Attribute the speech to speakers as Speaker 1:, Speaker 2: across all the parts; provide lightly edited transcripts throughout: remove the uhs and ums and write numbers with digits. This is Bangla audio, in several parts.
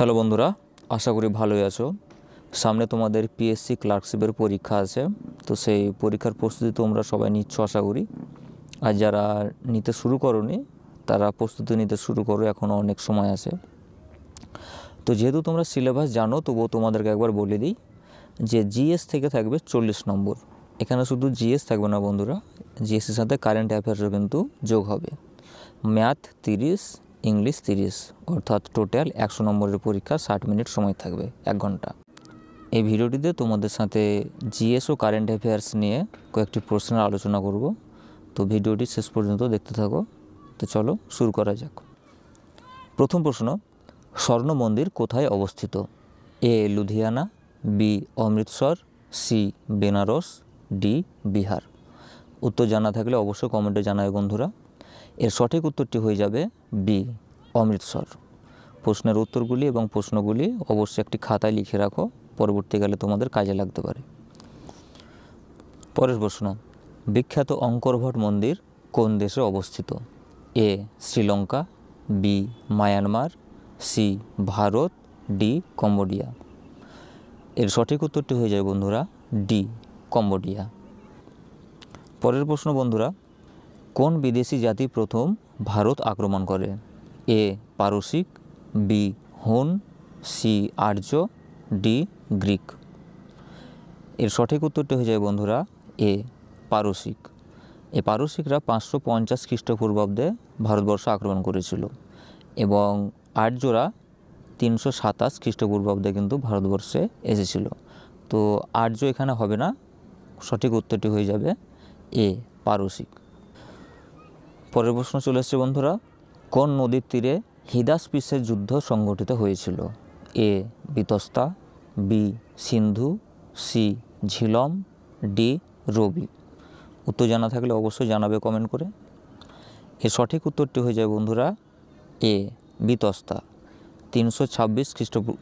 Speaker 1: হ্যালো বন্ধুরা, আশা করি ভালোই আছো। সামনে তোমাদের পিএসসি ক্লার্কশিপের পরীক্ষা আছে, তো সেই পরীক্ষার প্রস্তুতি তোমরা সবাই নিচ্ছ আশা করি। আর যারা নিতে শুরু করোনি তারা প্রস্তুতি নিতে শুরু করো, এখনও অনেক সময় আছে। তো যেহেতু তোমরা সিলেবাস জানো, তবুও তোমাদেরকে একবার বলে দিই যে জিএস থেকে থাকবে 40 নম্বর। এখানে শুধু জিএস থাকবে না বন্ধুরা, জিএসের সাথে কারেন্ট অ্যাফেয়ার্সও কিন্তু যোগ হবে। ম্যাথ 30, ইংলিশ 30, অর্থাৎ টোটাল 100 নম্বরের পরীক্ষা। 60 মিনিট সময় থাকবে, 1 ঘন্টা। এই ভিডিওটিতে তোমাদের সাথে জিএস ও কারেন্ট অ্যাফেয়ার্স নিয়ে কয়েকটি প্রশ্নের আলোচনা করব। তো ভিডিওটি শেষ পর্যন্ত দেখতে থাকো। তো চলো শুরু করা যাক। প্রথম প্রশ্ন, স্বর্ণ মন্দির কোথায় অবস্থিত? A Ludhiana, B Amritsar, C Benaras, D Bihar. উত্তর জানা থাকলে অবশ্যই কমেন্টে জানাবে বন্ধুরা। এর সঠিক উত্তরটি হয়ে যাবে বি অমৃতসর। প্রশ্নের উত্তরগুলি এবং প্রশ্নগুলি অবশ্যই একটি খাতায় লিখে রাখো, পরবর্তীকালে তোমাদের কাজে লাগতে পারে। পরের প্রশ্ন, বিখ্যাত অঙ্করভট মন্দির কোন দেশে অবস্থিত? A Sri Lanka, B Myanmar, C Bharat, D Cambodia. এর সঠিক উত্তরটি হয়ে যায় বন্ধুরা ডি কম্বোডিয়া। পরের প্রশ্ন বন্ধুরা, কোন বিদেশি জাতি প্রথম ভারত আক্রমণ করে? এ পারসিক, বি হুন, সি আর্য, ডি গ্রিক। এর সঠিক উত্তরটি হয়ে যায় বন্ধুরা এ পারসিক। এই পারসিকরা 550 খ্রিস্টপূর্বাব্দে ভারতবর্ষ আক্রমণ করেছিল এবং আর্যরা 327 খ্রিস্টপূর্বাব্দে কিন্তু ভারতবর্ষে এসেছিল। তো আর্য এখানে হবে না, সঠিক উত্তরটি হয়ে যাবে এ পারসিক। পরের প্রশ্ন চলে এসছে বন্ধুরা, কোন নদীর তীরে হিদাসপিসের যুদ্ধ সংঘটিত হয়েছিল? এ বিতস্তা, বি সিন্ধু, সি ঝিলম, ডি রবি। উত্তর জানা থাকলে অবশ্যই জানাবে কমেন্ট করে। এর সঠিক উত্তরটি হয়ে যায় বন্ধুরা এ বিতস্তা। 326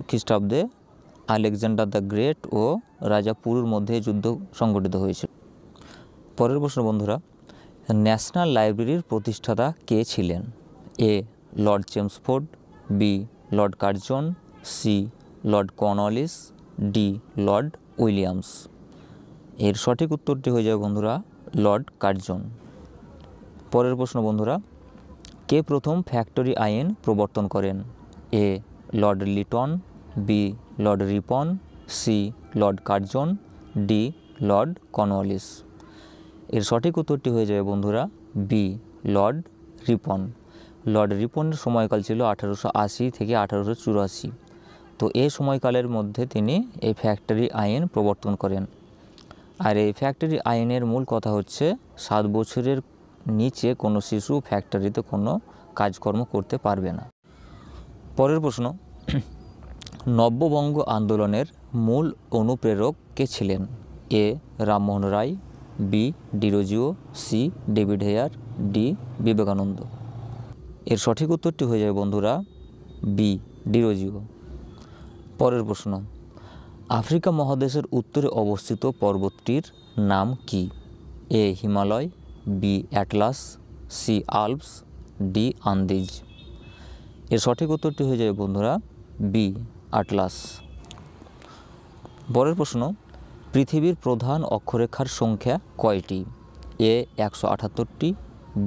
Speaker 1: খ্রিস্টাব্দে আলেকজান্ডার দ্য গ্রেট ও রাজা পুরুর মধ্যে যুদ্ধ সংঘটিত হয়েছিল। পরের প্রশ্ন বন্ধুরা, ন্যাশনাল লাইব্রেরির প্রতিষ্ঠাতা কে ছিলেন? A lord Chelmsford, B lord Curzon, C lord Cornwallis, D lord Williams. এর সঠিক উত্তরটি হয়ে যাবে বন্ধুরা লর্ড কার্জন। পরের প্রশ্ন বন্ধুরা, কে প্রথম ফ্যাক্টরি আইন প্রবর্তন করেন? A lord Lytton, B lord Ripon, C lord Curzon, D lord Cornwallis. এর সঠিক উত্তরটি হয়ে যাবে বন্ধুরা বি লর্ড রিপন। লর্ড রিপনের সময়কাল ছিল 1880 থেকে 1884। তো এই সময়কালের মধ্যে তিনি এই ফ্যাক্টরি আইন প্রবর্তন করেন। আর এই ফ্যাক্টরি আইনের মূল কথা হচ্ছে 7 বছরের নিচে কোনো শিশু ফ্যাক্টরিতে কোনো কাজকর্ম করতে পারবে না। পরের প্রশ্ন, নব্যবঙ্গ আন্দোলনের মূল অনুপ্রেরক কে ছিলেন? A Rammohan Roy, B Derozio, C David Hare, D Vivekananda. এর সঠিক উত্তরটি হয়ে যাবে বন্ধুরা বি ডিরোজিও। পরের প্রশ্ন, আফ্রিকা মহাদেশের উত্তরে অবস্থিত পর্বতটির নাম কি? A Himalaya, B Atlas, C Alps, D Andes. এর সঠিক উত্তরটি হয়ে যাবে বন্ধুরা বি আটলাস। পরের প্রশ্ন, পৃথিবীর প্রধান অক্ষরেখার সংখ্যা কয়টি? এ 178টি,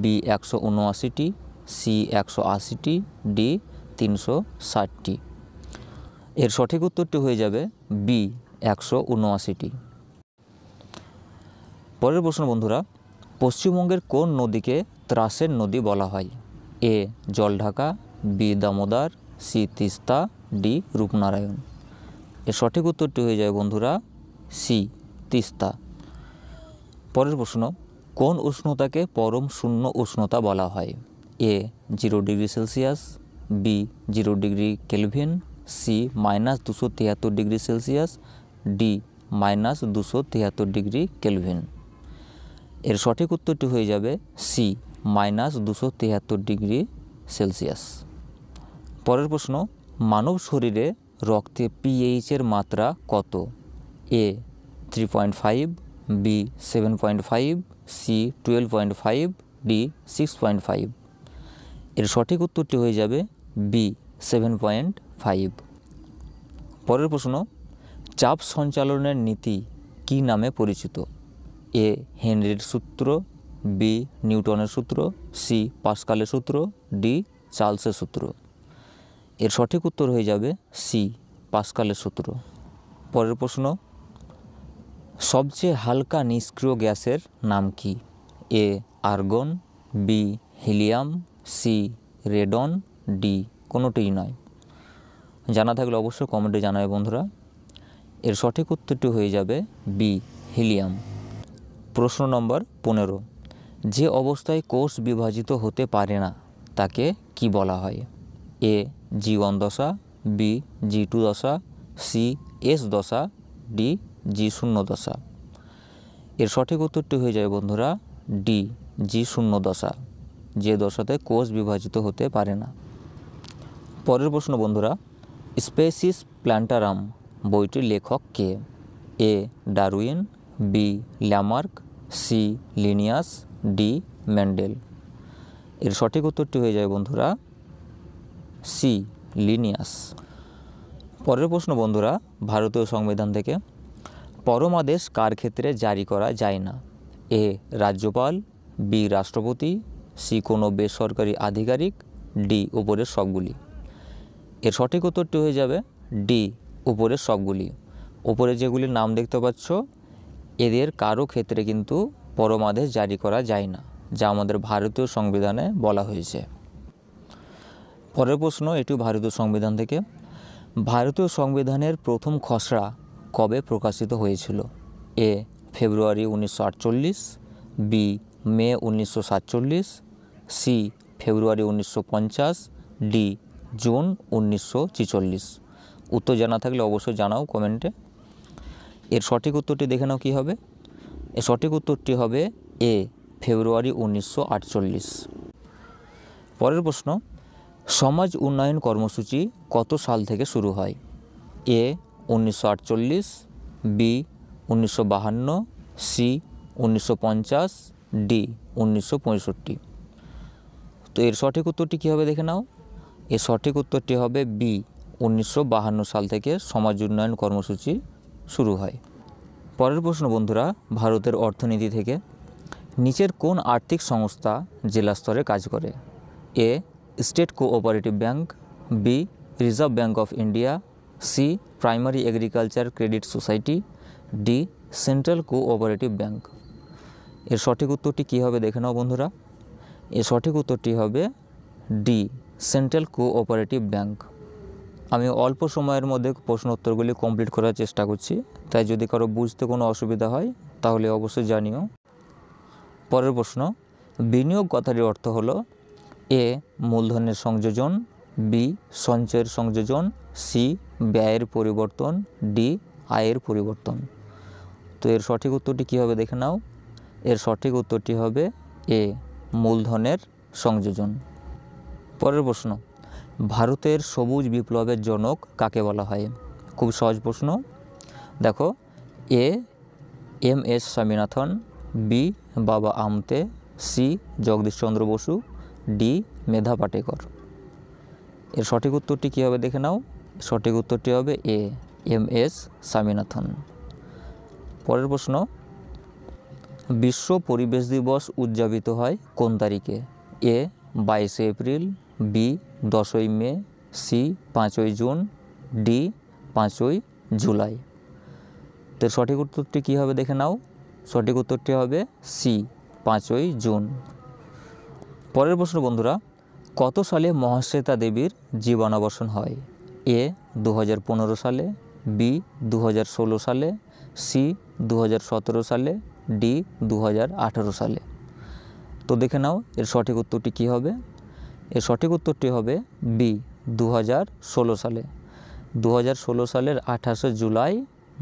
Speaker 1: বি 179টি, সি 180টি, ডি 360টি। এর সঠিক উত্তরটি হয়ে যাবে বি 179টি। পরের প্রশ্ন বন্ধুরা, পশ্চিমবঙ্গের কোন নদীকে ত্রাসের নদী বলা হয়? A Jaldhaka, B Damodar, C Teesta, D Rupnarayan. এর সঠিক উত্তরটি হয়ে যায় বন্ধুরা সি তিস্তা। পরের প্রশ্ন, কোন উষ্ণতাকে পরম শূন্য উষ্ণতা বলা হয়? A 0 degree Celsius, B 0 degree Kelvin, C -273 degree Celsius, D -273 degree Kelvin. এর সঠিক উত্তরটি হয়ে যাবে সি -273 ডিগ্রি সেলসিয়াস। পরের প্রশ্ন, মানব শরীরে রক্তে পিএইচের মাত্রা কত? এ 3.5, বি 7.5, সি 12.5, ডি 6.5। এর সঠিক উত্তরটি হয়ে যাবে বি 7.5। পরের প্রশ্ন, চাপ সঞ্চালনের নীতি কী নামে পরিচিত? এ হেনরির সূত্র, বি নিউটনের সূত্র, সি পাস্কালের সূত্র, ডি চার্লসের সূত্র। এর সঠিক উত্তর হয়ে যাবে সি পাস্কালের সূত্র। পরের প্রশ্ন, সবচেয়ে হালকা নিষ্ক্রিয় গ্যাসের নাম কি? A argon, B helium, C radon, D কোনোটিই নয়। জানা থাকলে অবশ্যই কমেন্টে জানাবে বন্ধুরা। এর সঠিক উত্তরটি হয়ে যাবে বি হিলিয়াম। প্রশ্ন নম্বর 15, যে অবস্থায় কোষ বিভাজিত হতে পারে না তাকে কি বলা হয়? এ G1 দশা, বি G2 দশা, সি S দশা, ডি G0 দশা। এর সঠিক উত্তরটি হয়ে যাবে বন্ধুরা ডি G0 দশা, যে দশাতে কোষ বিভাজিত হতে পারে না। পরের প্রশ্ন বন্ধুরা, স্পেসিস প্ল্যান্টারাম বইটির লেখক কে? A Darwin, B Lamarck, C Linnaeus, D Mendel. এর সঠিক উত্তরটি হয়ে যায় বন্ধুরা সি লিনিয়াস। পরের প্রশ্ন বন্ধুরা, ভারতীয় সংবিধান থেকে, পরমাদেশ কার ক্ষেত্রে জারি করা যায় না? এ রাজ্যপাল, বি রাষ্ট্রপতি, সি কোনো বেসরকারি আধিকারিক, ডি উপরের সবগুলি। এর সঠিক উত্তরটি হয়ে যাবে ডি উপরের সবগুলি। উপরে যেগুলির নাম দেখতে পাচ্ছ এদের কারো ক্ষেত্রে কিন্তু পরমাদেশ জারি করা যায় না, যা আমাদের ভারতীয় সংবিধানে বলা হয়েছে। পরের প্রশ্ন, এটিও ভারতীয় সংবিধান থেকে, ভারতীয় সংবিধানের প্রথম খসড়া কবে প্রকাশিত হয়েছিল? এ ফেব্রুয়ারি 1948, বি মে 1947, সি ফেব্রুয়ারি 1950, ডি জুন 1946। উত্তর জানা থাকলে অবশ্যই জানাও কমেন্টে। এর সঠিক উত্তরটি দেখে নাও কী হবে। এর সঠিক উত্তরটি হবে এ ফেব্রুয়ারি 1948। পরের প্রশ্ন, সমাজ উন্নয়ন কর্মসূচি কত সাল থেকে শুরু হয়? এ 1948, বি 1952, সি 1950, ডি 1965। তো এর সঠিক উত্তরটি কী হবে দেখে নাও। এর সঠিক উত্তরটি হবে বি 1952 সাল থেকে সমাজ উন্নয়ন কর্মসূচি শুরু হয়। পরের প্রশ্ন বন্ধুরা, ভারতের অর্থনীতি থেকে, নিচের কোন আর্থিক সংস্থা জেলা স্তরে কাজ করে? A state cooperative bank, B Reserve Bank of India, C primary agriculture credit society, D central cooperative bank. এর সঠিক উত্তরটি কী হবে দেখে নাও বন্ধুরা। এর সঠিক উত্তরটি হবে ডি সেন্ট্রাল কোঅপারেটিভ ব্যাংক। আমি অল্প সময়ের মধ্যে প্রশ্ন উত্তরগুলি কমপ্লিট করার চেষ্টা করছি, তাই যদি কারো বুঝতে কোনো অসুবিধা হয় তাহলে অবশ্যই জানিও। পরের প্রশ্ন, বিনিয়োগ কথাটির অর্থ হলো এ মূলধনের সংযোজন, বি সঞ্চয়ের সংযোজন, সি ব্যয়ের পরিবর্তন, ডি আয়ের পরিবর্তন। তো এর সঠিক উত্তরটি কী হবে দেখে নাও। এর সঠিক উত্তরটি হবে এ মূলধনের সংযোজন। পরের প্রশ্ন, ভারতের সবুজ বিপ্লবের জনক কাকে বলা হয়? খুব সহজ প্রশ্ন। দেখো, এ MS স্বামীনাথন, বি বাবা আমতে, সি জগদীশচন্দ্র বসু, ডি মেধা পাটেকর। এর সঠিক উত্তরটি কী হবে দেখে নাও। সঠিক উত্তরটি হবে এ MS স্বামীনাথন। পরের প্রশ্ন, বিশ্ব পরিবেশ দিবস উদযাপিত হয় কোন তারিখে? এ 22 এপ্রিল, বি 10ই মে, সি 5ই জুন, ডি 5ই জুলাই। তো সঠিক উত্তরটি কী হবে দেখে নাও। সঠিক উত্তরটি হবে সি 5ই জুন। পরের প্রশ্ন বন্ধুরা, কত সালে মহাশ্বেতা দেবীর জীবনাবসান হয়? এ 2015 সালে, বি 2016 সালে, সি 2017 সালে, ডি 2018 সালে। তো দেখে নাও এর সঠিক উত্তরটি কী হবে। এর সঠিক উত্তরটি হবে বি 2016 সালে। 2016 সালের 28শে জুলাই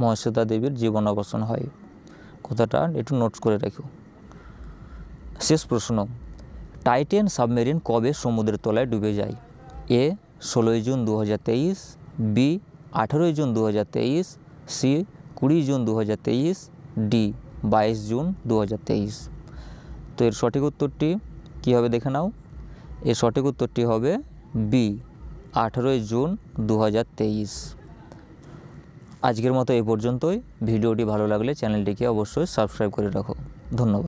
Speaker 1: মহাশ্বেতা দেবীর জীবনাবসান হয়। কথাটা একটু নোটস করে রাখো। শেষ প্রশ্ন, টাইটান সাবমেরিন কবে সমুদ্রের তলায় ডুবে যায়? এ 16ই জুন 2023, বি 18ই June 2023, C 20 June 2023, D 22 June 2023। তো এর সঠিক উত্তরটি কী হবে দেখে নাও। এর সঠিক উত্তরটি হবে বি 18ই জুন 2023। আজকের মতো এ পর্যন্তই। ভিডিওটি ভালো লাগলে চ্যানেলটিকে অবশ্যই সাবস্ক্রাইব করে রাখো। ধন্যবাদ।